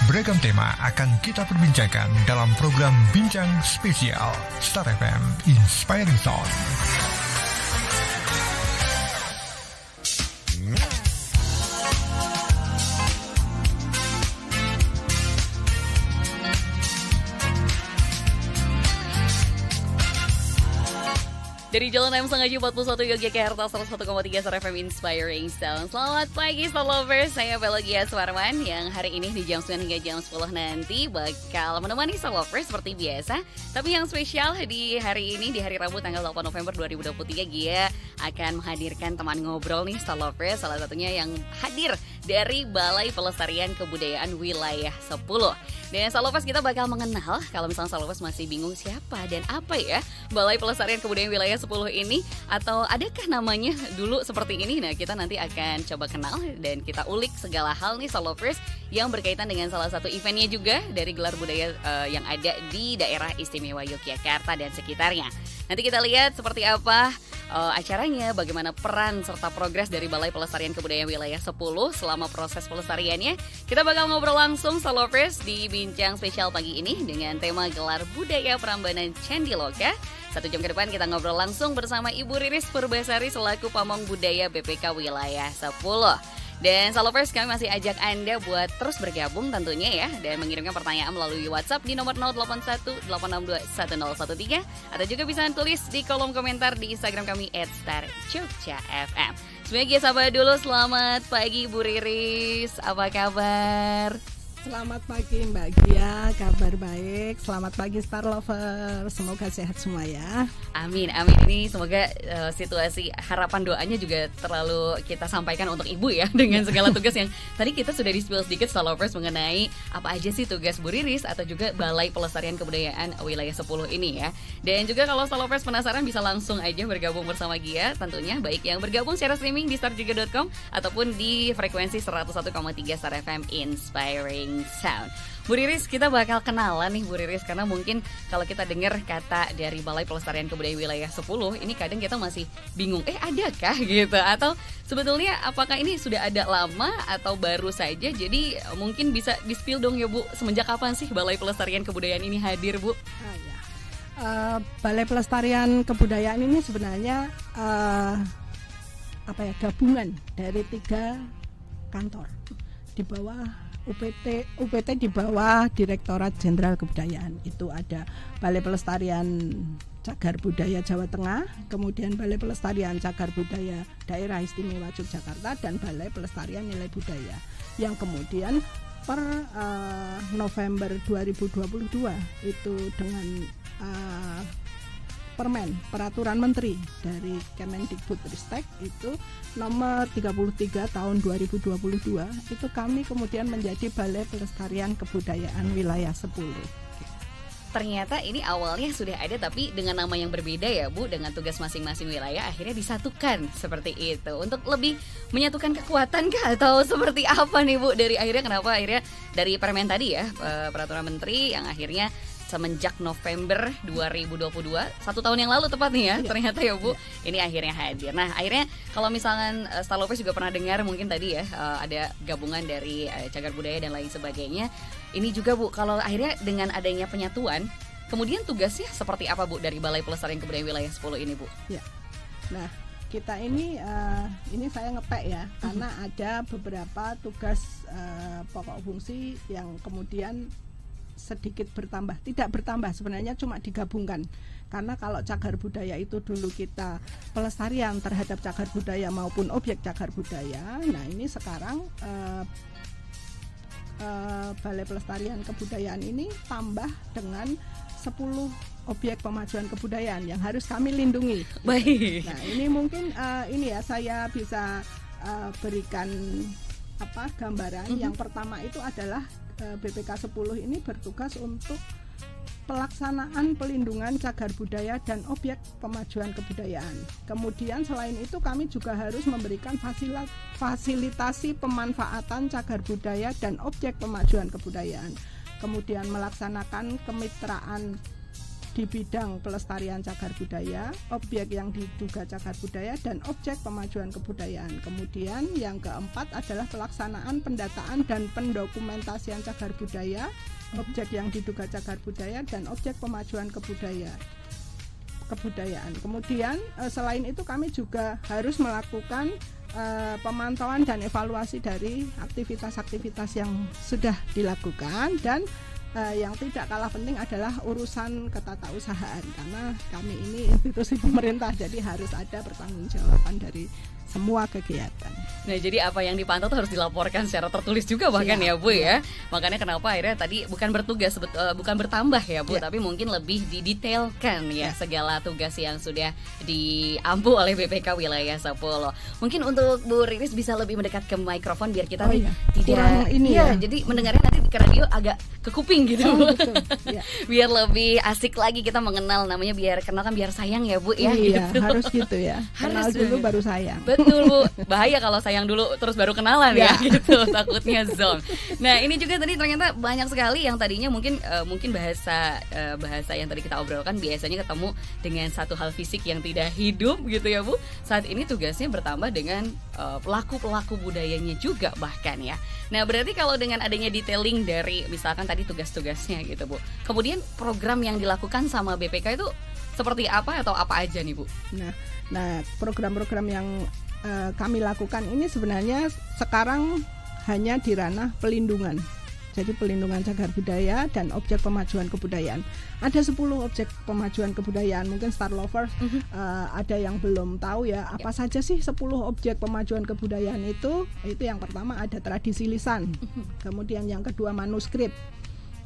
Beragam tema akan kita perbincangkan dalam program Bincang Spesial Star FM Inspiring Sound. Dari Jalan M Sengaja 41 Yogyakarta 101,3 Star FM Inspiring Sound. Selamat pagi Star Lovers, saya Pelogia Suarman yang hari ini di jam 9 hingga jam 10 nanti bakal menemani Star Lovers seperti biasa. Tapi yang spesial di hari ini, di hari Rabu tanggal 8 November 2023, Gia akan menghadirkan teman ngobrol nih Star Lovers. Salah satunya yang hadir dari Balai Pelestarian Kebudayaan Wilayah 10. Dan Star Lovers, kita bakal mengenal, kalau misalnya Star Lovers masih bingung siapa dan apa ya Balai Pelestarian Kebudayaan Wilayah 10 ini, atau adakah namanya dulu seperti ini. Nah, kita nanti akan coba kenal dan kita ulik segala hal nih Star Lovers yang berkaitan dengan salah satu eventnya juga dari gelar budaya yang ada di daerah istimewa Yogyakarta dan sekitarnya. Nanti kita lihat seperti apa acaranya, bagaimana peran serta progres dari Balai Pelestarian Kebudayaan Wilayah 10 selama proses pelestariannya. Kita bakal ngobrol langsung Star Lovers di Bincang Spesial pagi ini dengan tema gelar budaya Prambanan Candi Loka. 1 jam ke depan kita ngobrol langsung bersama Ibu Riris Purbasari selaku Pamong Budaya BPK Wilayah 10. Dan Star Lovers, kami masih ajak Anda buat terus bergabung tentunya ya, dan mengirimkan pertanyaan melalui WhatsApp di nomor 0818621013, atau juga bisa tulis di kolom komentar di Instagram kami @starjogjafm. Semuanya sahabat dulu, selamat pagi Bu Riris, apa kabar? Selamat pagi Mbak Gia, kabar baik. Selamat pagi Star Lover, semoga sehat semua ya. Amin, amin. Ini semoga situasi harapan doanya juga terlalu kita sampaikan untuk Ibu ya, dengan segala tugas yang tadi kita sudah di-spill sedikit Star Lovers mengenai apa aja sih tugas Bu Riris atau juga Balai Pelestarian Kebudayaan Wilayah 10 ini ya. Dan juga kalau Star Lovers penasaran bisa langsung aja bergabung bersama Gia tentunya, baik yang bergabung secara streaming di starjuga.com ataupun di frekuensi 101,3 Star FM Inspiring Sound. Bu Riris, kita bakal kenalan nih Bu Riris, karena mungkin kalau kita dengar kata dari Balai Pelestarian Kebudayaan Wilayah 10, ini kadang kita masih bingung, adakah gitu, atau sebetulnya apakah ini sudah ada lama atau baru saja. Jadi mungkin bisa di-spill dong ya Bu, semenjak kapan sih Balai Pelestarian Kebudayaan ini hadir Bu? Balai Pelestarian Kebudayaan ini sebenarnya gabungan dari 3 kantor di bawah UPT di bawah Direktorat Jenderal Kebudayaan. Itu ada Balai Pelestarian Cagar Budaya Jawa Tengah, kemudian Balai Pelestarian Cagar Budaya Daerah Istimewa Yogyakarta, dan Balai Pelestarian Nilai Budaya, yang kemudian per November 2022 itu dengan Peraturan Menteri dari Kemendikbudristek itu nomor 33 tahun 2022, itu kami kemudian menjadi Balai Pelestarian Kebudayaan Wilayah 10. Ternyata ini awalnya sudah ada tapi dengan nama yang berbeda ya Bu, dengan tugas masing-masing wilayah akhirnya disatukan seperti itu. Untuk lebih menyatukan kekuatan kah atau seperti apa nih Bu, dari kenapa akhirnya dari Permen tadi ya, Peraturan Menteri yang akhirnya semenjak November 2022, 1 tahun yang lalu tepat nih ya, ternyata ya Bu, ini akhirnya hadir. Nah, akhirnya kalau misalkan Star Lovers juga pernah dengar mungkin tadi ya, ada gabungan dari cagar budaya dan lain sebagainya. Ini juga Bu, kalau akhirnya dengan adanya penyatuan, kemudian tugasnya seperti apa Bu dari Balai Pelestarian Kebudayaan Wilayah 10 ini Bu? Ya. Nah, kita ini saya ngepek ya, karena ada beberapa tugas pokok fungsi yang kemudian sedikit bertambah, tidak bertambah sebenarnya, cuma digabungkan. Karena kalau cagar budaya itu dulu kita pelestarian terhadap cagar budaya maupun objek cagar budaya, nah ini sekarang Balai Pelestarian Kebudayaan ini tambah dengan 10 objek pemajuan kebudayaan yang harus kami lindungi. Baik. Nah ini mungkin saya bisa berikan gambaran. Yang pertama itu adalah BPK 10 ini bertugas untuk pelaksanaan pelindungan cagar budaya dan objek pemajuan kebudayaan. Kemudian selain itu kami juga harus memberikan fasilitasi pemanfaatan cagar budaya dan objek pemajuan kebudayaan. Kemudian melaksanakan kemitraan di bidang pelestarian cagar budaya, objek yang diduga cagar budaya, dan objek pemajuan kebudayaan. Kemudian yang keempat adalah pelaksanaan pendataan dan pendokumentasian cagar budaya, objek yang diduga cagar budaya, dan objek pemajuan kebudayaan. Kemudian selain itu kami juga harus melakukan pemantauan dan evaluasi dari aktivitas-aktivitas yang sudah dilakukan, dan yang tidak kalah penting adalah urusan ketatausahaan, karena kami ini institusi pemerintah, jadi harus ada pertanggungjawaban dari semua kegiatan. Nah, jadi apa yang dipantau tuh harus dilaporkan secara tertulis juga bahkan ya Bu ya. Makanya kenapa akhirnya tadi bukan bertugas, bukan bertambah ya Bu, tapi mungkin lebih didetailkan ya segala tugas yang sudah diampu oleh BPK Wilayah 10. Mungkin untuk Bu Riris bisa lebih mendekat ke mikrofon biar kita tidak jadi mendengarnya nanti ke radio agak ke kuping gitu. Betul. Biar lebih asik lagi kita mengenal, namanya biar kenal kan biar sayang ya Bu ya. Iya, gitu. harus gitu ya. Kenal dulu baru sayang. Betul Bu, bahaya kalau sayang dulu terus baru kenalan ya gitu, takutnya zong. Nah ini juga tadi ternyata banyak sekali yang tadinya mungkin bahasa yang tadi kita obrolkan biasanya ketemu dengan satu hal fisik yang tidak hidup gitu ya Bu. Saat ini tugasnya bertambah dengan pelaku-pelaku budayanya juga bahkan ya. Nah berarti kalau dengan adanya detailing dari misalkan tadi tugas-tugasnya gitu Bu, kemudian program yang dilakukan sama BPK itu seperti apa atau apa aja nih Bu? Nah program-program yang kami lakukan ini sebenarnya sekarang hanya di ranah pelindungan. Jadi pelindungan cagar budaya dan objek pemajuan kebudayaan. Ada 10 objek pemajuan kebudayaan. Mungkin Star Lovers ada yang belum tahu ya, apa saja sih 10 objek pemajuan kebudayaan itu. Itu yang pertama ada tradisi lisan. Kemudian yang kedua manuskrip.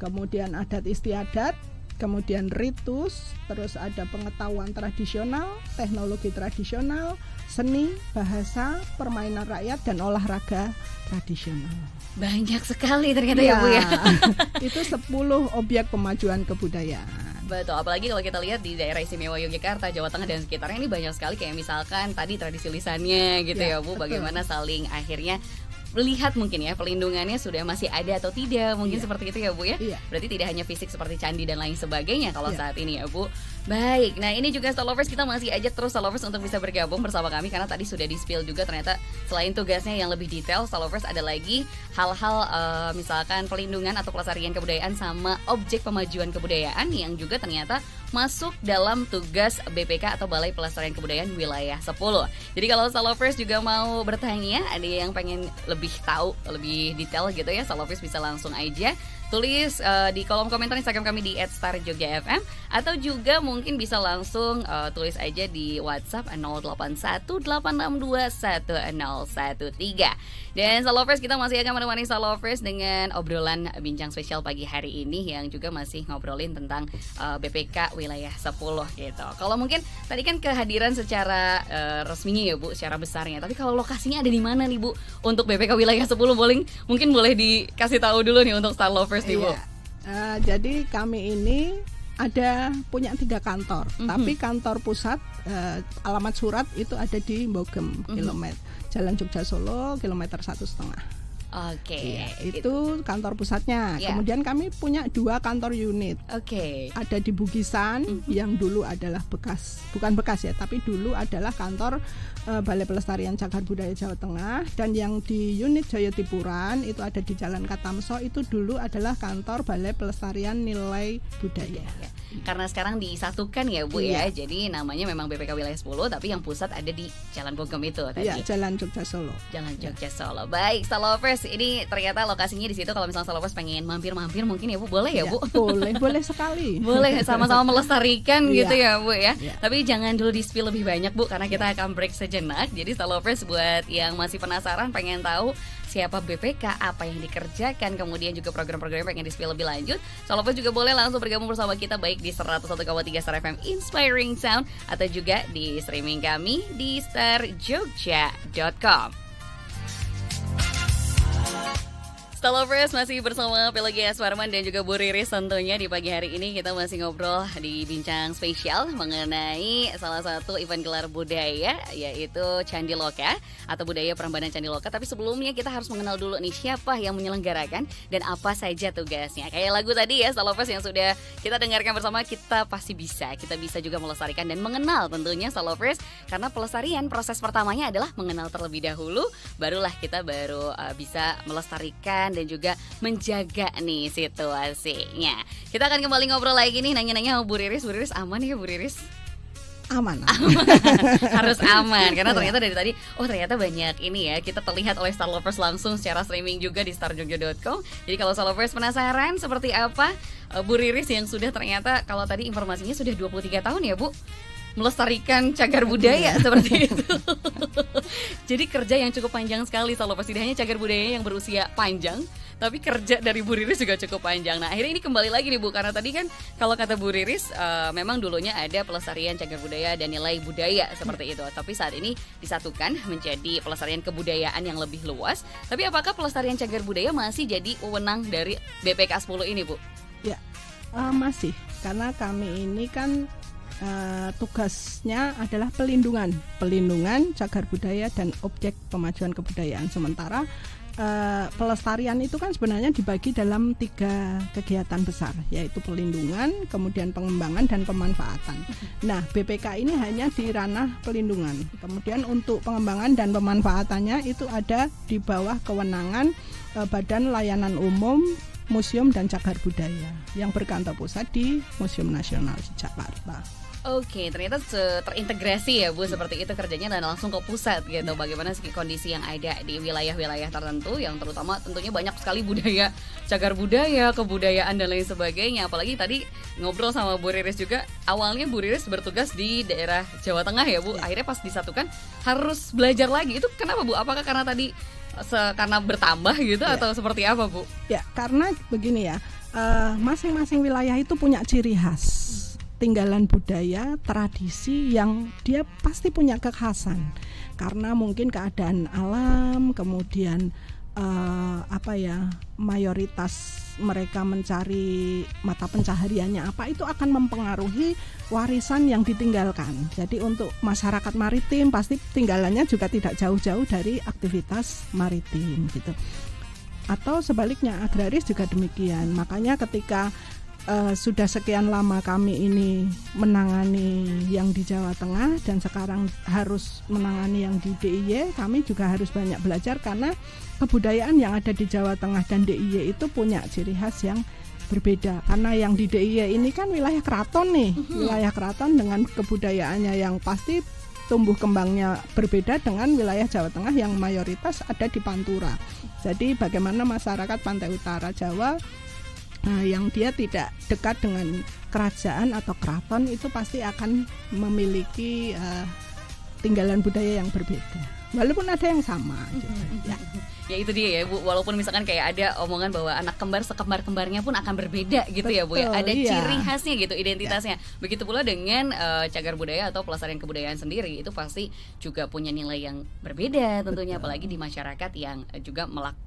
Kemudian adat istiadat, kemudian ritus, terus ada pengetahuan tradisional, teknologi tradisional, seni, bahasa, permainan rakyat, dan olahraga tradisional. Banyak sekali ternyata ya Bu ya. Itu 10 objek pemajuan kebudayaan. Betul, apalagi kalau kita lihat di daerah istimewa Yogyakarta, Jawa Tengah dan sekitarnya ini banyak sekali kayak misalkan tadi tradisi lisannya gitu ya Bu, bagaimana saling akhirnya melihat mungkin ya pelindungannya sudah masih ada atau tidak, mungkin seperti itu ya Bu ya. Berarti tidak hanya fisik seperti candi dan lain sebagainya kalau saat ini ya Bu. Baik, nah ini juga Star Lovers, kita masih ajak terus Star Lovers untuk bisa bergabung bersama kami karena tadi sudah di-spill juga ternyata selain tugasnya yang lebih detail, Star Lovers ada lagi hal-hal misalkan pelindungan atau pelestarian kebudayaan sama objek pemajuan kebudayaan yang juga ternyata masuk dalam tugas BPK atau Balai Pelestarian Kebudayaan Wilayah 10. Jadi kalau Star Lovers juga mau bertanya, ada yang pengen lebih tahu, lebih detail gitu ya, Star Lovers bisa langsung aja tulis di kolom komentar Instagram kami di @starjogjafm atau juga mungkin bisa langsung tulis aja di WhatsApp 0818621013. Dan Star Lovers, kita masih akan menemani Star Lovers dengan obrolan bincang spesial pagi hari ini yang juga masih ngobrolin tentang BPK Wilayah 10 gitu. Kalau mungkin tadi kan kehadiran secara resminya ya Bu, secara besarnya. Tapi kalau lokasinya ada di mana nih Bu untuk BPK Wilayah 10 mungkin boleh dikasih tahu dulu nih untuk Star Lovers nih Bu. Jadi kami ini punya 3 kantor, tapi kantor pusat alamat surat itu ada di Mbogem, Jalan Jogja Solo, kilometer 1,5. Oke. Itu kantor pusatnya. Kemudian kami punya 2 kantor unit. Ada di Bugisan yang dulu adalah bukan bekas ya, tapi dulu adalah kantor Balai Pelestarian Cagar Budaya Jawa Tengah, dan yang di unit Jayatipuran itu ada di Jalan Katamso, itu dulu adalah kantor Balai Pelestarian Nilai Budaya. Karena sekarang disatukan ya Bu ya. Jadi namanya memang BPK Wilayah 10 tapi yang pusat ada di Jalan Bogem itu tadi. Iya, Jalan Jogja Solo. Jalan Jogja Solo. Baik, Star Lovers, ini ternyata lokasinya di situ. Kalau misalnya Star Lovers pengen mampir-mampir mungkin ya Bu, boleh ya Bu? Boleh sekali. Boleh, sama-sama melestarikan gitu ya Bu ya. Tapi jangan dulu di-spill lebih banyak Bu, karena kita akan break sejenak. Jadi Star Lovers, buat yang masih penasaran pengen tahu siapa BPK, apa yang dikerjakan, kemudian juga program-program yang pengen di-spill lebih lanjut, Star Lovers juga boleh langsung bergabung bersama kita baik di 101,3 Star FM Inspiring Sound atau juga di streaming kami di starjogja.com. Stallovers masih bersama Pelagia Aswarman dan juga Bu Riris tentunya di pagi hari ini kita masih ngobrol di bincang spesial mengenai salah satu event gelar budaya yaitu Candi Loka atau budaya Prambanan Candi Loka. Tapi sebelumnya kita harus mengenal dulu nih siapa yang menyelenggarakan dan apa saja tugasnya. Kayak lagu tadi ya Stallovers yang sudah kita dengarkan bersama, kita pasti bisa. Kita bisa juga melestarikan dan mengenal tentunya Stallovers, karena pelestarian proses pertamanya adalah mengenal terlebih dahulu, barulah kita bisa melestarikan dan juga menjaga nih situasinya. Kita akan kembali ngobrol lagi nih, nanya-nanya sama Bu Riris. Bu Riris aman ya Bu Riris? Aman. Harus aman, karena ternyata dari tadi ternyata banyak ini ya, kita terlihat oleh Stallovers langsung secara streaming juga di starjogja.com. Jadi kalau Stallovers penasaran seperti apa Bu Riris yang sudah ternyata kalau tadi informasinya sudah 23 tahun ya Bu melestarikan cagar budaya seperti itu. Jadi kerja yang cukup panjang sekali Stallovers, tidak hanya cagar budaya yang berusia panjang, tapi kerja dari Bu Riris juga cukup panjang. Nah akhirnya ini kembali lagi nih Bu, karena tadi kan kalau kata Bu Riris memang dulunya ada pelestarian cagar budaya dan nilai budaya seperti itu, tapi saat ini disatukan menjadi pelestarian kebudayaan yang lebih luas. Tapi apakah pelestarian cagar budaya masih jadi wewenang dari BPK 10 ini Bu? Ya, masih, karena kami ini kan tugasnya adalah pelindungan cagar budaya dan objek pemajuan kebudayaan. Sementara pelestarian itu kan sebenarnya dibagi dalam 3 kegiatan besar, yaitu pelindungan, kemudian pengembangan dan pemanfaatan. Nah, BPK ini hanya di ranah pelindungan. Kemudian untuk pengembangan dan pemanfaatannya itu ada di bawah kewenangan Badan Layanan Umum Museum dan Cagar Budaya yang berkantor pusat di Museum Nasional di Jakarta. Oke, ternyata terintegrasi ya Bu, seperti itu kerjanya dan langsung ke pusat gitu. Bagaimana sih kondisi yang ada di wilayah-wilayah tertentu yang terutama tentunya banyak sekali budaya, cagar budaya, kebudayaan dan lain sebagainya. Apalagi tadi ngobrol sama Bu Riris juga, awalnya Bu Riris bertugas di daerah Jawa Tengah ya Bu. Akhirnya pas disatukan harus belajar lagi. Itu kenapa Bu? Apakah karena tadi karena bertambah gitu atau seperti apa Bu? Ya, karena begini ya, masing-masing wilayah itu punya ciri khas, tinggalan budaya, tradisi yang dia pasti punya kekhasan. Karena mungkin keadaan alam, kemudian mayoritas mereka mencari mata pencahariannya apa, itu akan mempengaruhi warisan yang ditinggalkan. Jadi untuk masyarakat maritim pasti tinggalannya juga tidak jauh-jauh dari aktivitas maritim gitu. Atau sebaliknya agraris juga demikian. Makanya ketika sudah sekian lama kami ini menangani yang di Jawa Tengah dan sekarang harus menangani yang di DIY, kami juga harus banyak belajar karena kebudayaan yang ada di Jawa Tengah dan DIY itu punya ciri khas yang berbeda. Karena yang di DIY ini kan wilayah keraton nih, wilayah keraton dengan kebudayaannya yang pasti tumbuh kembangnya berbeda dengan wilayah Jawa Tengah yang mayoritas ada di Pantura. Jadi bagaimana masyarakat pantai utara Jawa yang dia tidak dekat dengan kerajaan atau keraton itu pasti akan memiliki tinggalan budaya yang berbeda, walaupun ada yang sama gitu. Ya itu dia ya Bu, walaupun misalkan kayak ada omongan bahwa anak kembar sekembar-kembarnya pun akan berbeda gitu. Betul, ya Bu ya, ada ciri khasnya gitu, identitasnya. Begitu pula dengan cagar budaya atau pelestarian kebudayaan sendiri, itu pasti juga punya nilai yang berbeda tentunya. Betul. Apalagi di masyarakat yang juga melakukan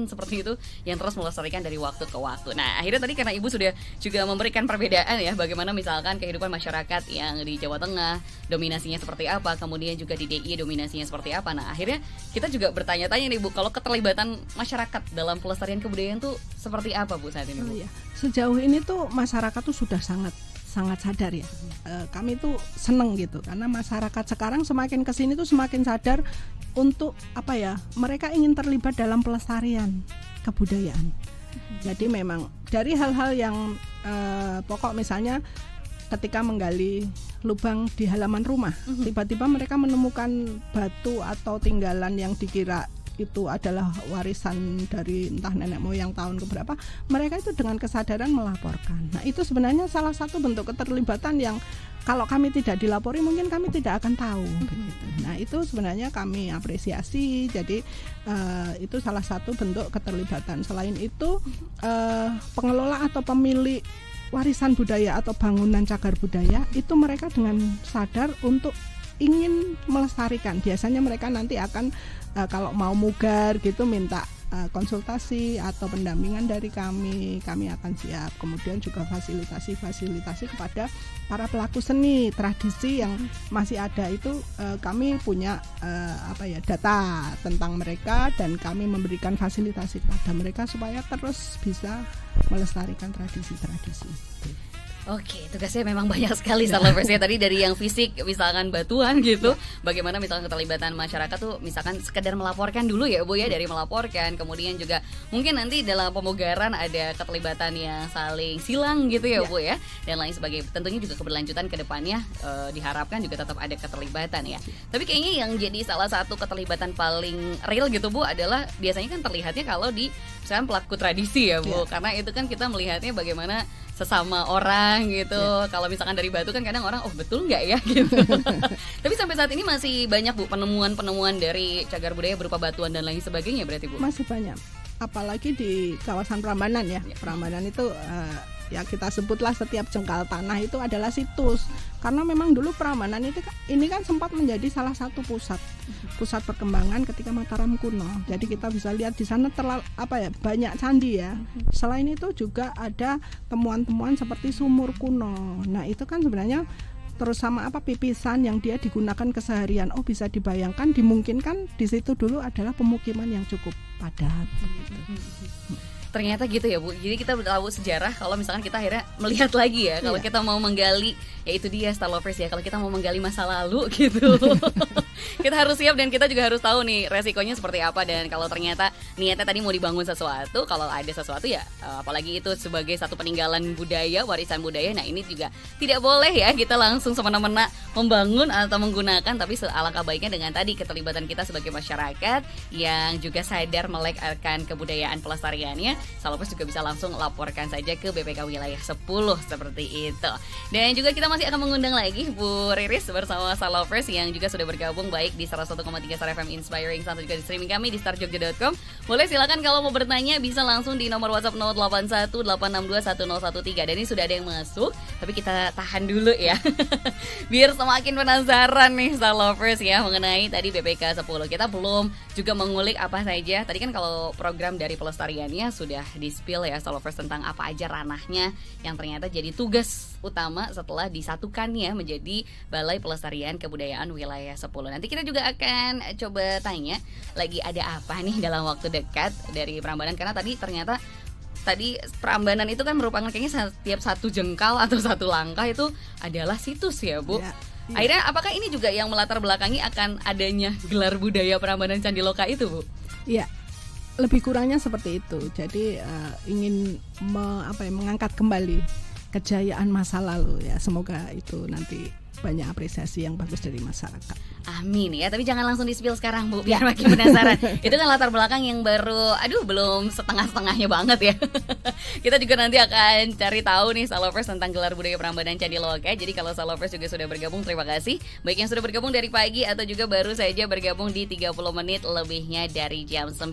seperti itu, yang terus melestarikan dari waktu ke waktu. Nah akhirnya tadi karena Ibu sudah juga memberikan perbedaan ya, bagaimana misalkan kehidupan masyarakat yang di Jawa Tengah dominasinya seperti apa, kemudian juga di DIY dominasinya seperti apa. Nah akhirnya kita juga bertanya-tanya nih Bu, kalau keterlibatan masyarakat dalam pelestarian kebudayaan tuh seperti apa Bu saat ini Bu? Sejauh ini tuh masyarakat tuh sudah sangat sadar ya. Kami tuh seneng gitu karena masyarakat sekarang semakin kesini tuh semakin sadar untuk mereka ingin terlibat dalam pelestarian kebudayaan. Jadi memang dari hal-hal yang pokok, misalnya ketika menggali lubang di halaman rumah, tiba-tiba mereka menemukan batu atau tinggalan yang dikira itu adalah warisan dari entah nenek moyang tahun keberapa, mereka itu dengan kesadaran melaporkan. Nah itu sebenarnya salah satu bentuk keterlibatan yang kalau kami tidak dilapori mungkin kami tidak akan tahu begitu. Nah itu sebenarnya kami apresiasi. Jadi itu salah satu bentuk keterlibatan. Selain itu pengelola atau pemilik warisan budaya atau bangunan cagar budaya itu mereka dengan sadar untuk ingin melestarikan. Biasanya mereka nanti akan kalau mau mugar gitu minta konsultasi atau pendampingan dari kami akan siap. Kemudian juga fasilitasi kepada para pelaku seni tradisi yang masih ada itu, kami punya data tentang mereka dan kami memberikan fasilitasi kepada mereka supaya terus bisa melestarikan tradisi-tradisi. Oke, tugasnya memang banyak sekali Star Lovers ya. Tadi dari yang fisik, misalkan batuan gitu, bagaimana misalkan keterlibatan masyarakat tuh, misalkan sekedar melaporkan dulu ya Bu ya, dari melaporkan, kemudian juga mungkin nanti dalam pemugaran ada keterlibatan yang saling silang gitu ya Bu ya, dan lain sebagainya. Tentunya juga keberlanjutan ke depannya diharapkan juga tetap ada keterlibatan ya. Tapi kayaknya yang jadi salah satu keterlibatan paling real gitu Bu adalah biasanya kan terlihatnya kalau di misalkan pelaku tradisi ya Bu, karena itu kan kita melihatnya bagaimana sesama orang gitu. Kalau misalkan dari batu kan kadang orang, oh betul nggak ya gitu. Tapi sampai saat ini masih banyak Bu penemuan dari cagar budaya berupa batuan dan lain sebagainya berarti Bu? Masih banyak, apalagi di kawasan Prambanan ya. Prambanan itu ya kita sebutlah setiap jengkal tanah itu adalah situs, karena memang dulu Prambanan ini kan sempat menjadi salah satu pusat perkembangan ketika Mataram kuno. Jadi kita bisa lihat di sana banyak candi ya. Selain itu juga ada temuan-temuan seperti sumur kuno. Nah itu kan sebenarnya terus sama pipisan yang dia digunakan keseharian. Oh bisa dibayangkan, dimungkinkan di situ dulu adalah pemukiman yang cukup padat. Ternyata gitu ya Bu. Jadi kita tahu sejarah kalau misalkan kita akhirnya melihat lagi ya, kalau kita mau menggali, ya itu dia Star Lovers ya, kalau kita mau menggali masa lalu gitu. Kita harus siap dan kita juga harus tahu nih resikonya seperti apa. Dan kalau ternyata niatnya tadi mau dibangun sesuatu, kalau ada sesuatu ya apalagi itu sebagai satu peninggalan budaya, warisan budaya, nah ini juga tidak boleh ya kita langsung semena-mena membangun atau menggunakan. Tapi alangkah baiknya dengan tadi keterlibatan kita sebagai masyarakat yang juga sadar melek akan kebudayaan pelestariannya, Salovers juga bisa langsung laporkan saja ke BPK Wilayah 10 seperti itu. Dan juga kita masih akan mengundang lagi Bu Riris bersama Salovers yang juga sudah bergabung baik di 101,3 Star FM Inspiring atau juga di streaming kami di starjogja.com. Boleh silakan kalau mau bertanya bisa langsung di nomor WhatsApp 0818621013. Dan ini sudah ada yang masuk, tapi kita tahan dulu ya. Biar semakin penasaran nih Salovers ya mengenai tadi BPK 10. Kita belum juga mengulik apa saja. Tadi kan kalau program dari pelestariannya sudah di-spill ya Salovers tentang apa aja ranahnya yang ternyata jadi tugas utama setelah disatukannya menjadi Balai Pelestarian Kebudayaan Wilayah 10. Nanti kita juga akan coba tanya lagi ada apa nih dalam waktu dekat dari Prambanan, karena tadi ternyata Prambanan itu kan merupakan kayaknya setiap satu jengkal atau satu langkah itu adalah situs ya Bu. Akhirnya apakah ini juga yang melatar belakangi akan adanya gelar budaya Prambanan Candiloka itu Bu? Iya. Lebih kurangnya seperti itu. Jadi ingin mengangkat kembali kejayaan masa lalu ya. Semoga itu nanti banyak apresiasi yang bagus dari masyarakat. Amin ya, tapi jangan langsung di-spill sekarang Bu, biar makin penasaran. Itu kan latar belakang yang baru, belum setengah-setengahnya banget ya. Kita juga nanti akan cari tahu nih Salovers tentang gelar budaya Prambanan Candiloka. Jadi kalau Salovers juga sudah bergabung, terima kasih. Baik yang sudah bergabung dari pagi atau juga baru saja bergabung di 30 menit lebihnya dari jam 9.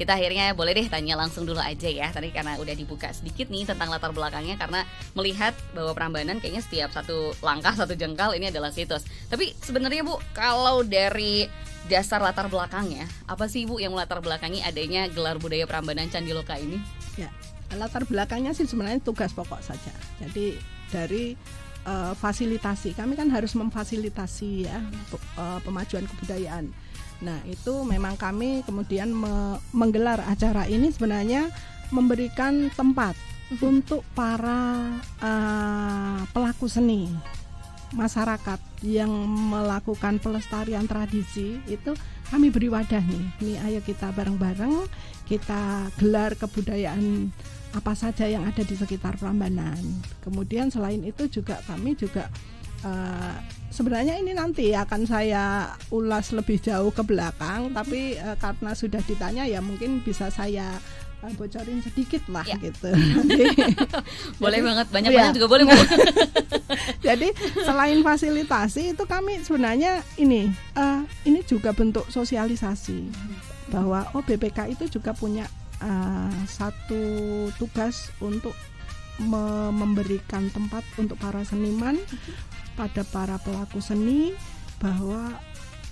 Kita akhirnya boleh deh tanya langsung dulu aja ya. Tadi karena udah dibuka sedikit nih tentang latar belakangnya, karena melihat bahwa Prambanan kayaknya setiap satu langkah, satu jengkal ini adalah situs. Tapi sebenarnya Bu, kalau dari dasar latar belakangnya, apa sih Bu yang melatar belakangi adanya gelar budaya Prambanan Candiloka ini? Ya, latar belakangnya sih sebenarnya tugas pokok saja. Jadi dari fasilitasi, kami kan harus memfasilitasi ya pemajuan kebudayaan. Nah itu memang kami kemudian menggelar acara ini sebenarnya memberikan tempat untuk para pelaku seni, masyarakat yang melakukan pelestarian tradisi. Itu kami beri wadah nih, ayo kita bareng-bareng kita gelar kebudayaan apa saja yang ada di sekitar Prambanan. Kemudian selain itu juga kami juga sebenarnya ini nanti akan saya ulas lebih jauh ke belakang, tapi karena sudah ditanya ya mungkin bisa saya bocorin sedikit lah gitu. Boleh banget, banyak juga boleh Bu. Jadi selain fasilitasi itu kami sebenarnya ini juga bentuk sosialisasi bahwa BPK itu juga punya satu tugas untuk memberikan tempat untuk para seniman, pada para pelaku seni, bahwa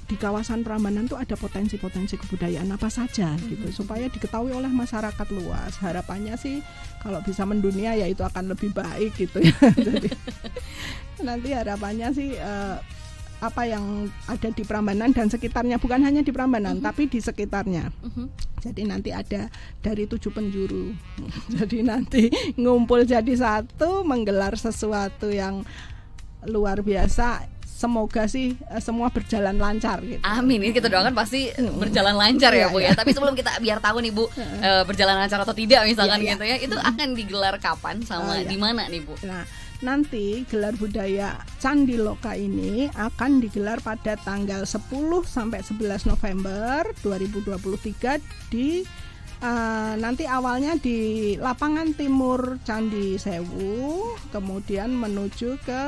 di kawasan Prambanan tuh ada potensi-potensi kebudayaan apa saja gitu, supaya diketahui oleh masyarakat luas. Harapannya sih kalau bisa mendunia ya itu akan lebih baik gitu ya. Jadi nanti harapannya sih apa yang ada di Prambanan dan sekitarnya, bukan hanya di Prambanan tapi di sekitarnya. Jadi nanti ada dari 7 penjuru. Jadi nanti ngumpul jadi satu, menggelar sesuatu yang luar biasa. Semoga sih semua berjalan lancar gitu. Amin, ini kita doakan pasti berjalan lancar ya Bu ya. Tapi sebelum kita biar tahu nih Bu berjalan lancar atau tidak misalkan gitu ya, itu akan digelar kapan sama di mana nih Bu? Nah, nanti gelar budaya Candi Loka ini akan digelar pada tanggal 10 sampai 11 November 2023 di nanti awalnya di lapangan timur Candi Sewu, kemudian menuju ke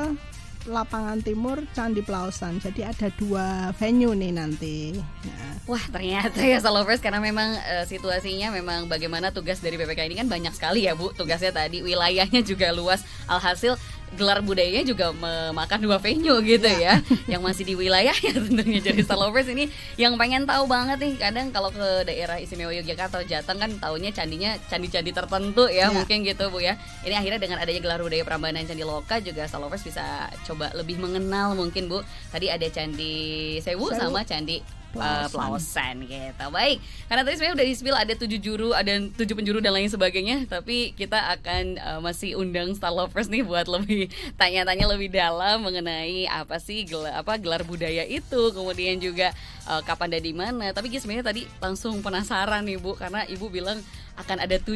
lapangan timur Candi Plausan. Jadi ada 2 venue nih nanti. Nah. Wah ternyata ya Salovers, karena memang situasinya memang bagaimana tugas dari BPK ini kan banyak sekali ya Bu. Tugasnya tadi wilayahnya juga luas. Alhasil gelar budayanya juga memakan 2 venue gitu ya, yang masih di wilayahnya tentunya. Jadi Salovers ini yang pengen tahu banget nih, kadang kalau ke daerah istimewa Yogyakarta atau Jateng kan taunya candinya candi-candi tertentu ya, mungkin gitu Bu ya. Ini akhirnya dengan adanya gelar budaya Prambanan Candi Loka juga Salovers bisa coba lebih mengenal mungkin Bu. Tadi ada Candi Sewu sama Candi Plausan gitu. Baik, karena tadi sebenarnya udah di-spill ada 7 juru, ada 7 penjuru dan lain sebagainya, tapi kita akan masih undang Star Lovers nih buat lebih tanya-tanya lebih dalam mengenai apa sih gelar budaya itu, kemudian juga kapan dan di mana. Tapi sebenarnya tadi langsung penasaran nih Bu, karena Ibu bilang akan ada 7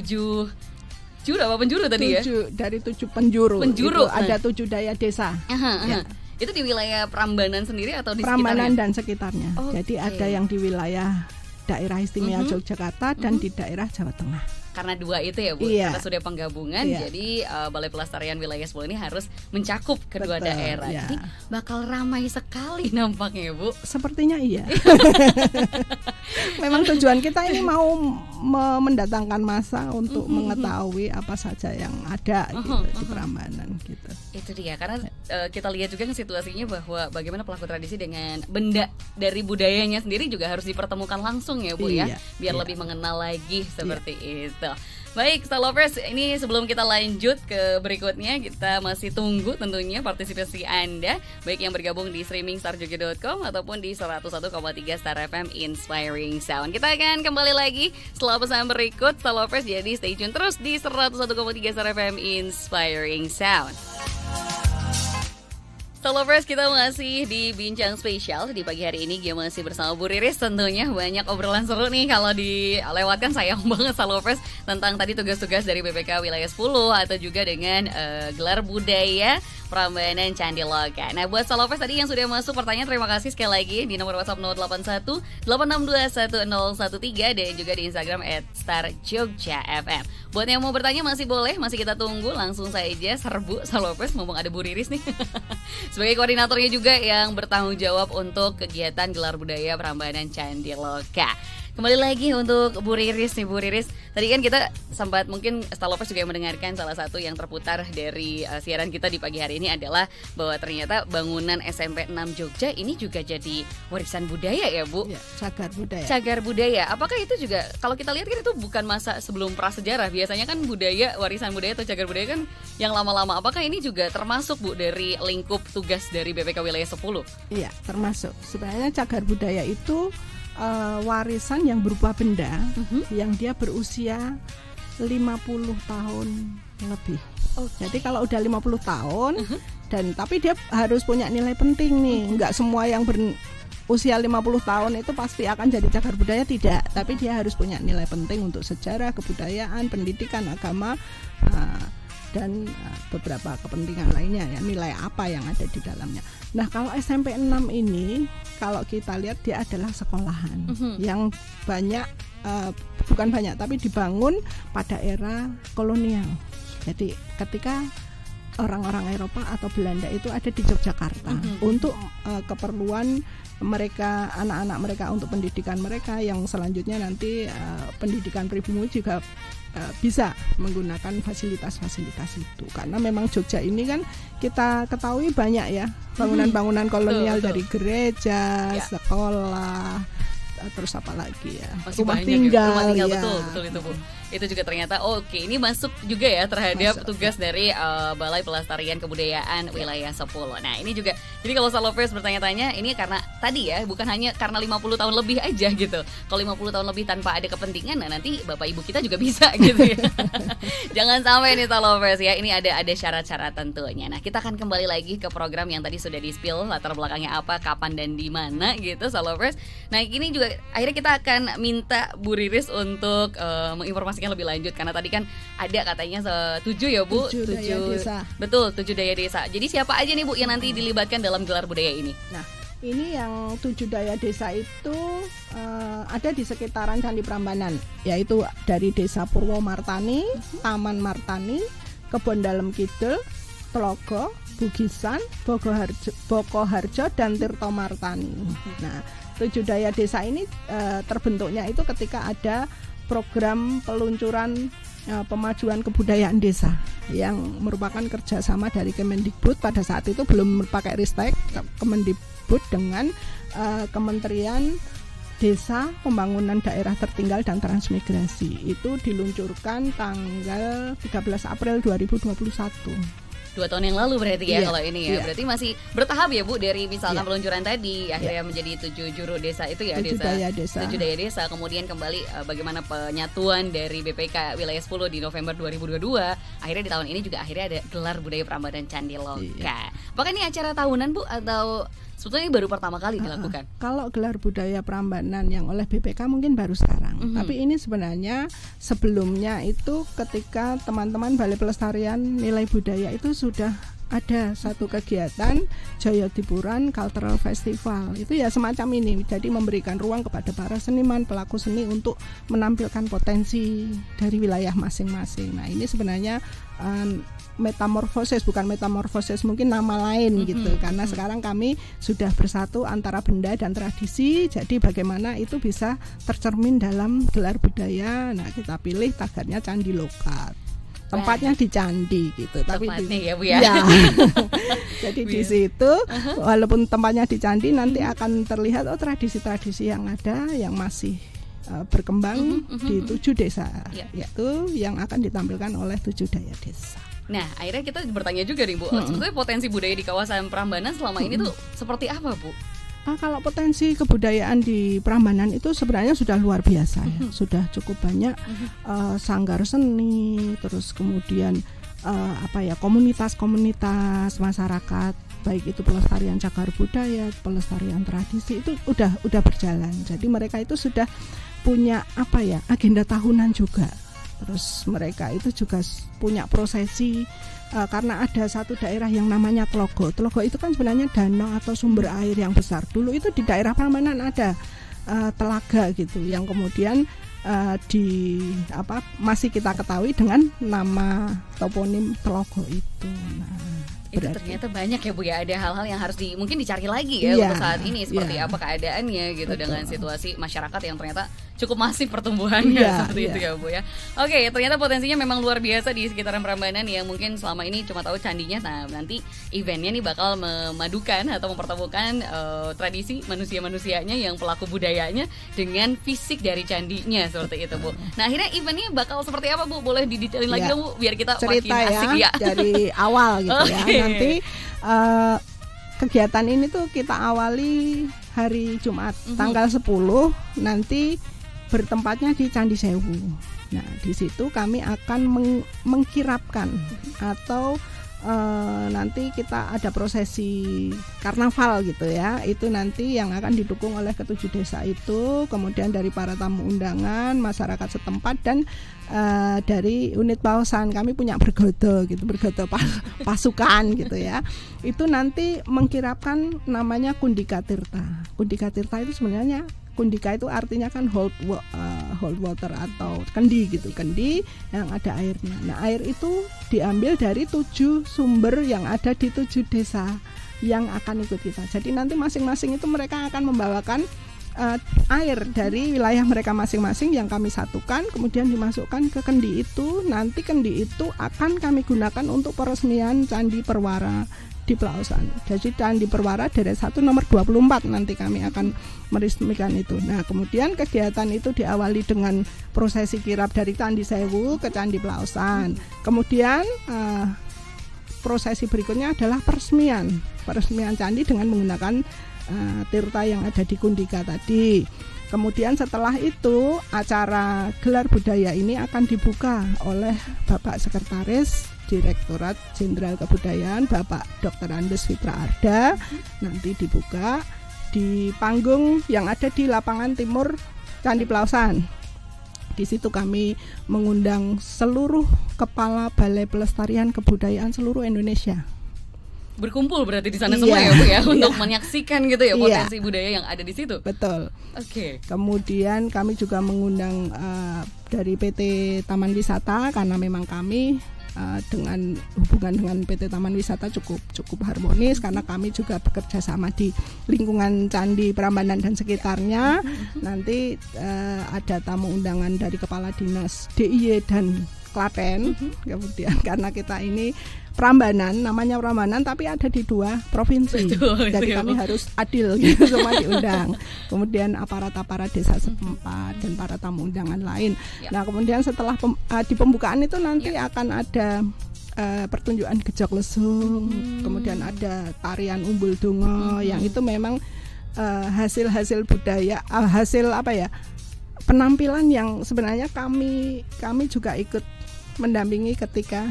juru apa penjuru tadi 7, ya? Dari 7 penjuru. Itu ada 7 daya desa. Ya. Itu di wilayah Prambanan sendiri atau di Prambanan sekitarnya? dan sekitarnya. Jadi ada yang di wilayah daerah istimewa Yogyakarta dan di daerah Jawa Tengah. Karena 2 itu ya Bu, karena sudah penggabungan, jadi Balai Pelestarian Wilayah 10 ini harus mencakup kedua daerah. Jadi bakal ramai sekali nampaknya ya Bu. Sepertinya iya. Memang tujuan kita ini mau mendatangkan massa untuk mengetahui apa saja yang ada gitu, di Prambanan gitu. Itu dia, karena kita lihat juga kan situasinya bahwa bagaimana pelaku tradisi dengan benda dari budayanya sendiri juga harus dipertemukan langsung ya Bu ya, biar lebih mengenal lagi seperti itu. Baik, Star Lovers, ini sebelum kita lanjut ke berikutnya, kita masih tunggu tentunya partisipasi Anda, baik yang bergabung di streaming starjogja.com ataupun di 101,3 Star FM Inspiring Sound. Kita akan kembali lagi setelah pesan berikut, Star Lovers, jadi stay tune terus di 101,3 Star FM Inspiring Sound. Lovers, kita masih di Bincang Spesial di pagi hari ini. Dia masih bersama Bu Riris, tentunya banyak obrolan seru nih kalau dilewatkan, sayang banget Lovers, tentang tadi tugas-tugas dari BPK Wilayah 10 atau juga dengan gelar budaya Prambanan Candi Loka. Nah, buat Lovers tadi yang sudah masuk pertanyaan, terima kasih sekali lagi di nomor WhatsApp 081 862 1013 dan juga di Instagram @starjogjafm. Buat yang mau bertanya masih boleh, masih kita tunggu, langsung saja serbu Lovers, mumpung ada Bu Riris nih. Sebagai koordinatornya juga yang bertanggung jawab untuk kegiatan gelar budaya Prambanan Candi Loka. Kembali lagi untuk Bu Riris nih, Bu Riris. Tadi kan kita sempat, mungkin Star Lovers juga mendengarkan salah satu yang terputar dari siaran kita di pagi hari ini adalah bahwa ternyata bangunan SMP 6 Jogja ini juga jadi warisan budaya ya Bu? Ya, cagar budaya. Cagar budaya. Apakah itu juga, kalau kita lihat kan itu bukan masa sebelum prasejarah. Biasanya kan budaya, warisan budaya atau cagar budaya kan yang lama-lama. Apakah ini juga termasuk Bu dari lingkup tugas dari BPK Wilayah 10? Iya, termasuk. Sebenarnya cagar budaya itu warisan yang berupa benda yang dia berusia 50 tahun lebih. Jadi kalau udah 50 tahun dan tapi dia harus punya nilai penting nih. Enggak semua yang berusia 50 tahun itu pasti akan jadi cagar budaya, tidak. Tapi dia harus punya nilai penting untuk sejarah, kebudayaan, pendidikan, agama, dan beberapa kepentingan lainnya ya, nilai apa yang ada di dalamnya. Nah, kalau SMP 6 ini kalau kita lihat dia adalah sekolahan yang banyak, bukan banyak tapi dibangun pada era kolonial. Jadi ketika orang-orang Eropa atau Belanda itu ada di Yogyakarta untuk keperluan mereka, anak-anak mereka, untuk pendidikan mereka yang selanjutnya nanti pendidikan pribumi juga bisa menggunakan fasilitas-fasilitas itu, karena memang Jogja ini kan kita ketahui banyak ya bangunan-bangunan kolonial, betul. dari gereja, Ya. sekolah, terus apa lagi ya, Masih rumah banyak tinggal, rumah tinggal, ya. betul itu Bu. Itu juga ternyata oke, ini masuk juga ya terhadap Masuk, tugas dari Balai Pelestarian Kebudayaan Wilayah 10. Nah ini juga, jadi kalau Salovers bertanya-tanya, ini karena tadi ya, bukan hanya karena 50 tahun lebih aja gitu. Kalau 50 tahun lebih tanpa ada kepentingan, nah nanti Bapak Ibu kita juga bisa gitu ya. Jangan sampai nih Salovers ya, ini ada syarat-syarat tentunya. Nah kita akan kembali lagi ke program yang tadi sudah di-spill, latar belakangnya apa, kapan dan di mana gitu Salovers. Nah ini juga akhirnya kita akan minta Bu Riris untuk menginformasikan lebih lanjut, karena tadi kan ada katanya 7 ya Bu, 7 daya desa. Betul, 7 daya desa. Jadi siapa aja nih Bu yang nanti dilibatkan dalam gelar budaya ini? Nah, ini yang 7 daya desa itu ada di sekitaran Candi Prambanan, yaitu dari Desa Purwomartani, Taman Martani, Kebon Dalem Kidul, Tlogo, Bugisan, Bokoharjo, dan Tirto Martani. Nah, 7 daya desa ini terbentuknya itu ketika ada program peluncuran pemajuan kebudayaan desa yang merupakan kerjasama dari Kemendikbud. Pada saat itu belum pakai Ristek, Kemendikbud dengan Kementerian Desa, Pembangunan Daerah Tertinggal dan Transmigrasi. Itu diluncurkan tanggal 13 April 2021. 2 tahun yang lalu berarti ya, Iya, kalau ini ya. iya. Berarti masih bertahap ya Bu, dari misalkan Iya. peluncuran tadi akhirnya menjadi 7 juru desa itu ya, 7 daya desa. 7 daya desa, kemudian kembali bagaimana penyatuan dari BPK Wilayah 10 di November 2022. Akhirnya di tahun ini juga akhirnya ada gelar budaya Prambanan Candi Loka. Iya. Apakah ini acara tahunan Bu atau sebetulnya baru pertama kali dilakukan? Kalau gelar budaya Prambanan yang oleh BPK mungkin baru sekarang. Tapi ini sebenarnya sebelumnya itu ketika teman-teman Balai Pelestarian Nilai Budaya itu sudah ada satu kegiatan Jayadipuran Cultural Festival. Itu ya semacam ini. Jadi memberikan ruang kepada para seniman, pelaku seni untuk menampilkan potensi dari wilayah masing-masing. Nah, ini sebenarnya metamorfosis, bukan metamorfosis, mungkin nama lain gitu, karena sekarang kami sudah bersatu antara benda dan tradisi. Jadi bagaimana itu bisa tercermin dalam gelar budaya. Nah, kita pilih tagarnya Candi Loka, tempatnya di candi gitu, tapi Tempatnya ya Bu ya. Jadi di situ walaupun tempatnya di candi, nanti akan terlihat tradisi-tradisi yang ada yang masih berkembang di 7 desa, yaitu yang akan ditampilkan oleh 7 daya desa. Nah, akhirnya kita bertanya juga nih Bu, sebetulnya potensi budaya di kawasan Prambanan selama ini tuh seperti apa Bu? Kalau potensi kebudayaan di Prambanan itu sebenarnya sudah luar biasa ya. Sudah cukup banyak sanggar seni, terus kemudian komunitas-komunitas masyarakat, baik itu pelestarian cagar budaya, pelestarian tradisi, itu udah berjalan. Jadi mereka itu sudah punya agenda tahunan juga. Terus mereka itu juga punya prosesi, karena ada satu daerah yang namanya Tlogo. Tlogo itu kan sebenarnya danau atau sumber air yang besar. Dulu itu di daerah Prambanan ada telaga gitu, yang kemudian masih kita ketahui dengan nama toponim Tlogo itu. Nah, itu ternyata banyak ya Bu ya, ada hal-hal yang harus mungkin dicari lagi ya untuk saat ini, seperti apa keadaannya gitu. Betul. Dengan situasi masyarakat yang ternyata cukup masif pertumbuhannya seperti itu ya Bu ya. Oke, ternyata potensinya memang luar biasa di sekitaran Prambanan yang mungkin selama ini cuma tahu candinya. Nah, nanti eventnya nih bakal memadukan atau mempertemukan tradisi manusia-manusianya yang pelaku budayanya dengan fisik dari candinya seperti itu Bu. Nah, akhirnya eventnya bakal seperti apa Bu? Boleh didetailin lagi dong Bu, biar kita cerita makin asik ya dari awal gitu ya. Okay. Nanti kegiatan ini tuh kita awali hari Jumat tanggal 10, nanti bertempatnya di Candi Sewu. Nah, di situ kami akan mengkirapkan atau nanti kita ada prosesi karnaval gitu ya. Itu nanti yang akan didukung oleh ke-7 desa itu, kemudian dari para tamu undangan, masyarakat setempat, dan dari unit Pausan. Kami punya bergodo gitu, bergodo pasukan gitu ya. Itu nanti mengkirapkan namanya Kundika Tirta. Kundika Tirta itu sebenarnya, Kundika itu artinya kan hold water atau kendi gitu, kendi yang ada airnya. Nah, air itu diambil dari 7 sumber yang ada di 7 desa yang akan ikut kita. Jadi nanti masing-masing itu mereka akan membawakan air dari wilayah mereka masing-masing yang kami satukan, kemudian dimasukkan ke kendi itu. Nanti kendi itu akan kami gunakan untuk peresmian Candi Perwara di Pelausan. Jadi Candi Perwara deret 1 nomor 24 nanti kami akan meresmikan itu. Nah, kemudian kegiatan itu diawali dengan prosesi kirap dari Candi Sewu ke Candi Pelausan. Kemudian prosesi berikutnya adalah peresmian candi dengan menggunakan tirta yang ada di Kundika tadi. Kemudian setelah itu acara gelar budaya ini akan dibuka oleh Bapak Sekretaris Direktorat Jenderal Kebudayaan Bapak Dr. Andes Fitra Arda. Nanti dibuka di panggung yang ada di lapangan timur Candi Pelausan. Di situ kami mengundang seluruh kepala Balai Pelestarian Kebudayaan seluruh Indonesia. Berkumpul berarti di sana semua ya Bu ya, untuk menyaksikan gitu ya potensi budaya yang ada di situ. Betul. Oke. Kemudian kami juga mengundang dari PT Taman Wisata, karena memang kami dengan hubungan dengan PT Taman Wisata cukup harmonis, karena kami juga bekerja sama di lingkungan Candi Prambanan dan sekitarnya. Nanti ada tamu undangan dari Kepala Dinas DIY dan Klaten. Kemudian karena kita ini Prambanan, namanya Prambanan tapi ada di 2 provinsi. Betul, jadi kami harus adil gitu, semua diundang. Kemudian aparat-aparat desa setempat dan para tamu undangan lain. Nah, kemudian setelah di pembukaan itu nanti akan ada pertunjukan gejok lesung, kemudian ada tarian umbul dongo, yang itu memang hasil budaya, hasil penampilan yang sebenarnya kami juga ikut mendampingi ketika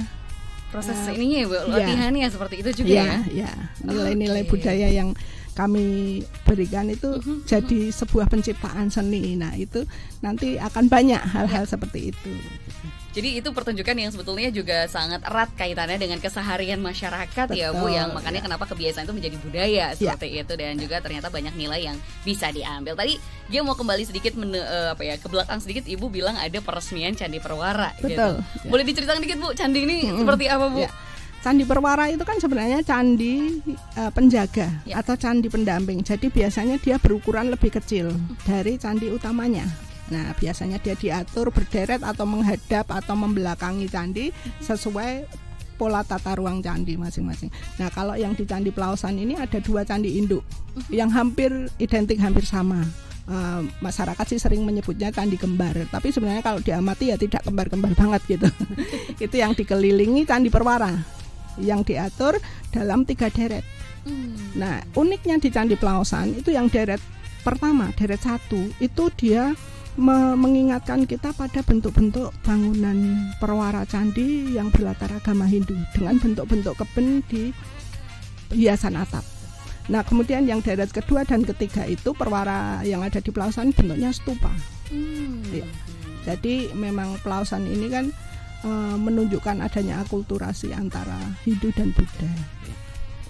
proses ininya ya Bu, latihannya seperti itu juga ya. Nilai-nilai budaya yang kami berikan itu jadi sebuah penciptaan seni. Nah, itu nanti akan banyak hal-hal seperti itu. Jadi itu pertunjukan yang sebetulnya juga sangat erat kaitannya dengan keseharian masyarakat. Betul, ya Bu, yang makanya kenapa kebiasaan itu menjadi budaya seperti itu, dan juga ternyata banyak nilai yang bisa diambil. Tadi dia mau kembali sedikit ke belakang sedikit, Ibu bilang ada peresmian Candi Perwara. Betul. Gitu. Boleh diceritakan dikit Bu, candi ini seperti apa Bu? Candi Perwara itu kan sebenarnya candi penjaga atau candi pendamping. Jadi biasanya dia berukuran lebih kecil dari candi utamanya. Nah, biasanya dia diatur berderet atau menghadap atau membelakangi candi sesuai pola tata ruang candi masing-masing. Nah, kalau yang di Candi Pelausan ini ada 2 candi induk yang hampir identik, hampir sama. Masyarakat sih sering menyebutnya candi kembar, tapi sebenarnya kalau diamati ya tidak kembar-kembar banget gitu. Itu yang dikelilingi Candi Perwara yang diatur dalam 3 deret. Nah, uniknya di Candi Pelausan itu yang deret pertama, deret 1 itu dia mengingatkan kita pada bentuk-bentuk bangunan perwara candi yang berlatar agama Hindu dengan bentuk-bentuk keben di hiasan atap. Nah, kemudian yang deret kedua dan ketiga itu perwara yang ada di Pelausan bentuknya stupa. Ya. Jadi memang Pelausan ini kan menunjukkan adanya akulturasi antara Hindu dan Buddha.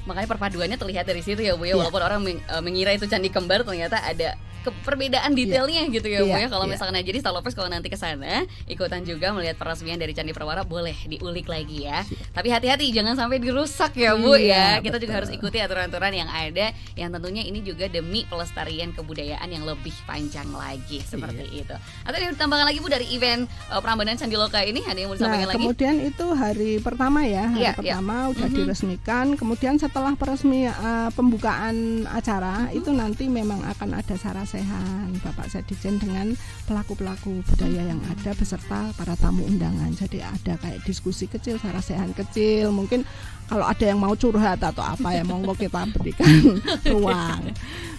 Makanya perpaduannya terlihat dari situ ya Bu ya, walaupun orang mengira itu candi kembar, ternyata ada perbedaan detailnya gitu ya Bu ya. Kalau misalkan jadi Starlovers kalau nanti ke sana ikutan juga melihat peresmian dari Candi Perwara, boleh diulik lagi ya. Tapi hati-hati jangan sampai dirusak ya Bu ya. Kita juga harus ikuti aturan-aturan yang ada, yang tentunya ini juga demi pelestarian kebudayaan yang lebih panjang lagi seperti itu. Atau ada tambahkan lagi Bu dari event Prambanan Candi Loka ini, ada yang mau disampaikan lagi? Kemudian itu hari pertama ya, pertama udah diresmikan. Kemudian setelah peresmian pembukaan acara itu nanti memang akan ada sarasehan Bapak Sadijen dengan pelaku-pelaku budaya yang ada beserta para tamu undangan. Jadi ada kayak diskusi kecil, sarasehan kecil. Mungkin kalau ada yang mau curhat atau apa ya monggo kita berikan ruang.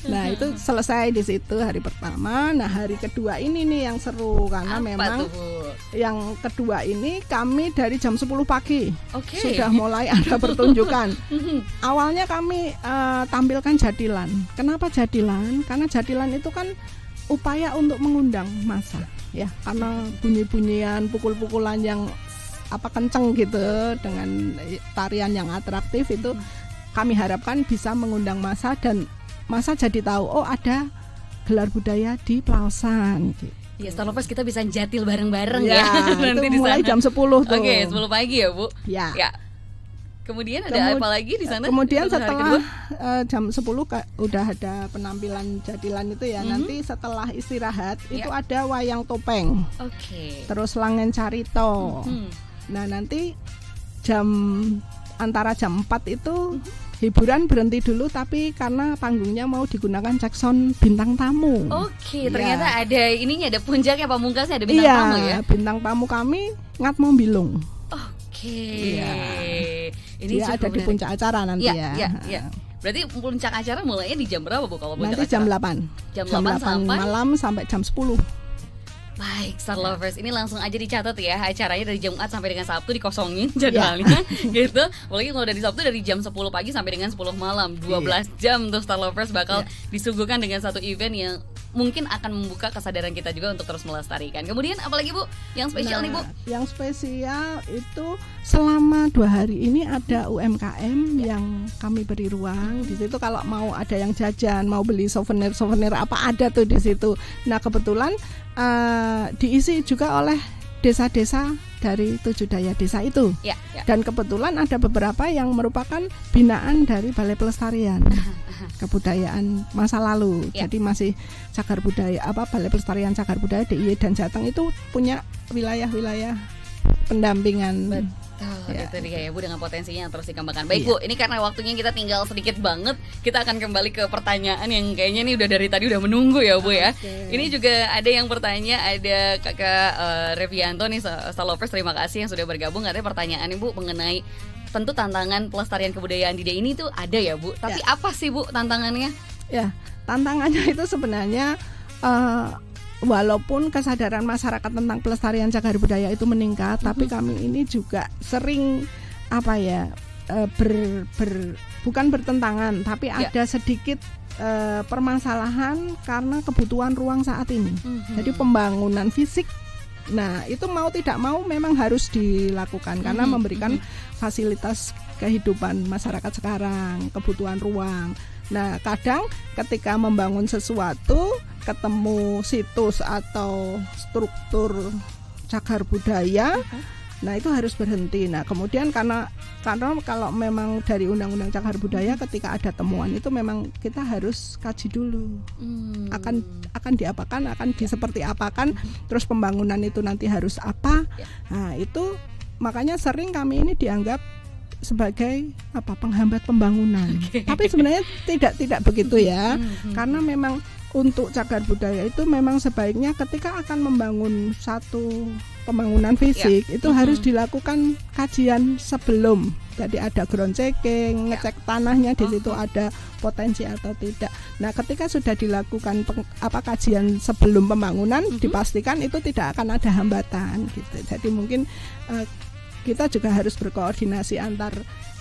Nah, itu selesai di situ hari pertama. Nah, hari kedua ini nih yang seru karena memang yang kedua ini kami dari jam 10 pagi sudah mulai ada pertunjukan. Awalnya kami tampilkan jadilan. Kenapa jadilan? Karena jadilan itu kan upaya untuk mengundang massa ya, karena bunyi-bunyian, pukul-pukulan yang kenceng gitu dengan tarian yang atraktif itu kami harapkan bisa mengundang massa dan massa jadi tahu oh ada gelar budaya di Pelausan gitu. Ya, Starlovers kita bisa jatil bareng-bareng ya. Nanti itu mulai jam 10 tuh. Oke, 10 pagi ya Bu. Ya. Kemudian ada apa lagi di sana? Kemudian untuk hari setelah kedua? jam 10 udah ada penampilan jadilan itu ya. Nanti setelah istirahat itu ada wayang topeng. Oke. Terus Langen Carito. Nah, nanti antara jam 4 itu hiburan berhenti dulu, tapi karena panggungnya mau digunakan cek sound bintang tamu. Oke, ternyata ada ininya, ada puncaknya, pamungkasnya, ada bintang tamu ya. Bintang tamu kami Ngatmo Bilung. Oke. Ini ada di puncak acara nanti ya. Berarti puncak acara mulainya di jam berapa Bu kalau puncak nanti acara? Jam 8 sampai malam sampai jam 10. Baik, Star Lovers, ini langsung aja dicatat ya, acaranya dari Jumat sampai dengan Sabtu dikosongin jadwalnya gitu. Apalagi kalau dari Sabtu dari jam 10 pagi sampai dengan 10 malam, 12 jam tuh Star Lovers bakal disuguhkan dengan satu event yang mungkin akan membuka kesadaran kita juga untuk terus melestarikan. Kemudian apalagi Bu yang spesial nih Bu? Yang spesial itu selama 2 hari ini ada UMKM yang kami beri ruang di situ. Kalau mau ada yang jajan, mau beli souvenir apa ada tuh di situ. Nah, kebetulan diisi juga oleh desa-desa dari 7 daya desa itu. Dan kebetulan ada beberapa yang merupakan binaan dari Balai Pelestarian Kebudayaan masa lalu. Jadi masih cagar budaya Balai Pelestarian Cagar Budaya DIY dan Jateng itu punya wilayah-wilayah pendampingan. Itu dia ya Bu, dengan potensinya yang terus dikembangkan. Baik Bu, ini karena waktunya kita tinggal sedikit banget, kita akan kembali ke pertanyaan yang kayaknya nih udah dari tadi udah menunggu ya Bu ya. Ini juga ada yang bertanya, ada Kakak Revianto nih, Star Lovers, terima kasih yang sudah bergabung. Ada pertanyaan nih Bu mengenai tentu tantangan pelestarian kebudayaan di DIY ini tuh ada ya Bu. Tapi apa sih Bu tantangannya? Ya, tantangannya itu sebenarnya walaupun kesadaran masyarakat tentang pelestarian cagar budaya itu meningkat, tapi kami ini juga sering bukan bertentangan, tapi ada sedikit permasalahan karena kebutuhan ruang saat ini. Jadi pembangunan fisik, nah itu mau tidak mau memang harus dilakukan karena memberikan fasilitas kehidupan masyarakat sekarang, kebutuhan ruang. Nah, kadang ketika membangun sesuatu, ketemu situs atau struktur cagar budaya, nah itu harus berhenti. Nah, kemudian karena kalau memang dari Undang-Undang Cagar Budaya ketika ada temuan itu memang kita harus kaji dulu. Akan diapakan, akan diseperti apakan, terus pembangunan itu nanti harus apa. Nah, itu makanya sering kami ini dianggap sebagai penghambat pembangunan. Tapi sebenarnya tidak begitu ya. Karena memang untuk cagar budaya itu memang sebaiknya ketika akan membangun satu pembangunan fisik itu harus dilakukan kajian sebelum. Jadi ada ground checking, ngecek tanahnya di situ ada potensi atau tidak. Nah, ketika sudah dilakukan kajian sebelum pembangunan, dipastikan itu tidak akan ada hambatan gitu. Jadi mungkin kita juga harus berkoordinasi antar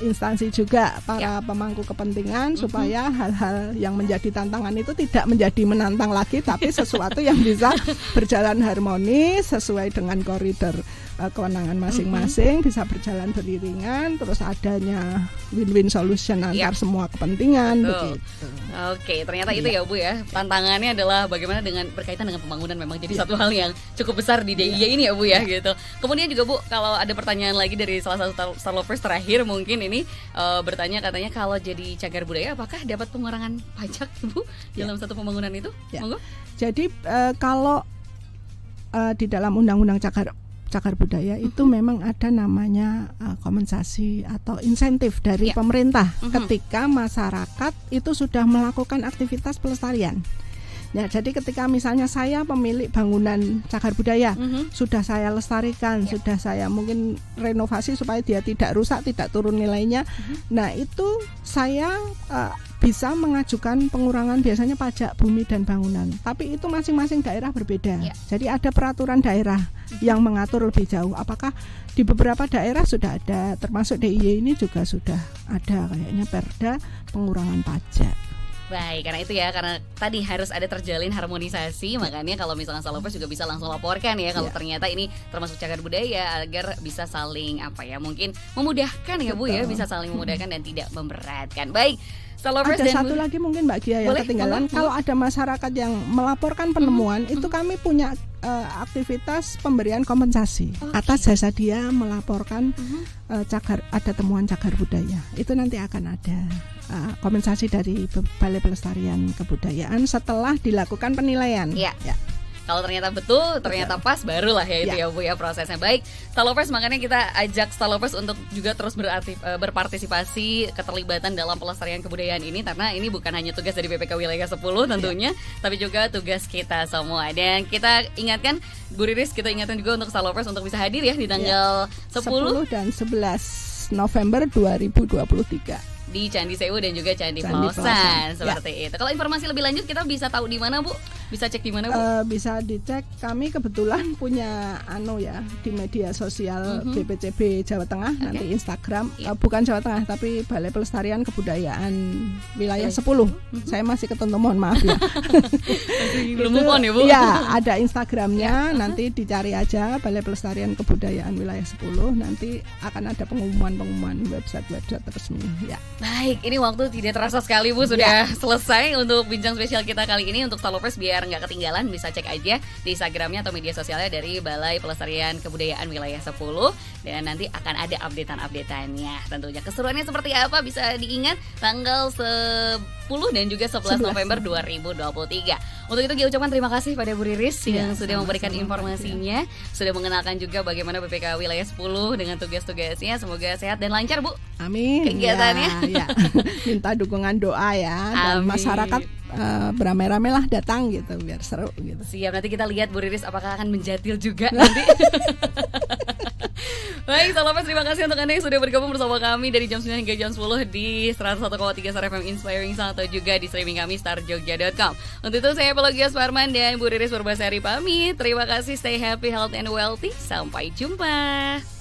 instansi juga, para pemangku kepentingan, supaya hal-hal yang menjadi tantangan itu tidak menjadi menantang lagi, tapi sesuatu yang bisa berjalan harmonis sesuai dengan koridor kewenangan masing-masing, bisa berjalan beriringan, terus adanya win-win solution antar semua kepentingan. Begitu. Oke, ternyata itu ya Bu ya, tantangannya adalah bagaimana dengan berkaitan dengan pembangunan, memang jadi satu hal yang cukup besar di DIY ini ya Bu ya gitu. Kemudian juga Bu, kalau ada pertanyaan lagi dari salah satu Star Lovers terakhir mungkin ini bertanya, katanya kalau jadi cagar budaya apakah dapat pengurangan pajak Bu dalam satu pembangunan itu? Monggo. Jadi kalau di dalam Undang-Undang Cagar Budaya itu memang ada namanya kompensasi atau insentif dari pemerintah ketika masyarakat itu sudah melakukan aktivitas pelestarian. Ya, jadi ketika misalnya saya pemilik bangunan cagar budaya, sudah saya lestarikan, sudah saya mungkin renovasi supaya dia tidak rusak, tidak turun nilainya. Nah, itu saya bisa mengajukan pengurangan biasanya pajak bumi dan bangunan. Tapi itu masing-masing daerah berbeda. Jadi ada peraturan daerah yang mengatur lebih jauh. Apakah di beberapa daerah sudah ada, termasuk DIY ini juga sudah ada kayaknya perda pengurangan pajak. Baik, karena itu ya, karena tadi harus ada terjalin harmonisasi, makanya kalau misalnya Star Lovers juga bisa langsung laporkan ya kalau ternyata ini termasuk cagar budaya, agar bisa saling mungkin memudahkan ya Bu ya, bisa saling memudahkan dan tidak memberatkan. Baik, Star Lovers, ada satu lagi mungkin Mbak Gia yang ketinggalan. Kalau ada masyarakat yang melaporkan penemuan, itu kami punya aktivitas pemberian kompensasi atas jasa dia melaporkan ada temuan cagar budaya. Itu nanti akan ada kompensasi dari Balai Pelestarian Kebudayaan setelah dilakukan penilaian. Ya. Kalau ternyata betul, ternyata pas, barulah ya itu ya Bu ya prosesnya. Baik, Stalovers, makanya kita ajak Stalovers untuk juga terus berpartisipasi keterlibatan dalam pelestarian kebudayaan ini, karena ini bukan hanya tugas dari BPK Wilayah 10 tentunya, tapi juga tugas kita semua. Dan kita ingatkan, Bu Riris, kita ingatkan juga untuk Stalovers untuk bisa hadir ya di tanggal 10 dan 11 November 2023. Di Candi Sewu dan juga Candi Plosan seperti itu. Kalau informasi lebih lanjut kita bisa tahu di mana Bu? Bisa cek di mana Bu? Bisa dicek, kami kebetulan punya di media sosial BPCB Jawa Tengah, nanti Instagram, bukan Jawa Tengah tapi Balai Pelestarian Kebudayaan Wilayah 10. Saya masih ketemu, mohon maaf ya. Belum move on ya Bu? Ya, ada Instagramnya, nanti dicari aja Balai Pelestarian Kebudayaan Wilayah 10, nanti akan ada pengumuman website resmi ya. Baik, ini waktu tidak terasa sekali Bu, sudah selesai untuk bincang spesial kita kali ini. Untuk Stalovers biar nggak ketinggalan, bisa cek aja di Instagramnya atau media sosialnya dari Balai Pelestarian Kebudayaan Wilayah 10, dan nanti akan ada updateannya. Tentunya keseruannya seperti apa bisa diingat tanggal 10 dan juga 11 November 2023. Untuk itu saya ucapkan terima kasih pada Bu Riris yang sudah memberikan informasinya, sudah mengenalkan juga bagaimana BPK Wilayah 10 dengan tugas-tugasnya. Semoga sehat dan lancar Bu. Amin. Kegiatannya. Ya. Minta dukungan doa ya, dan masyarakat beramai-ramai lah datang gitu biar seru gitu. Siap, nanti kita lihat Bu Riris apakah akan menjatil juga nanti. Baik, Stalovers, terima kasih untuk Anda yang sudah bergabung bersama kami dari jam 9 hingga jam 10 di 101,3 Star FM Inspiring Sound, atau juga di streaming kami starjogja.com. Untuk itu saya Pelagia Suparman dan Bu Riris Purbasari pamit. Terima kasih, stay happy, healthy and wealthy. Sampai jumpa.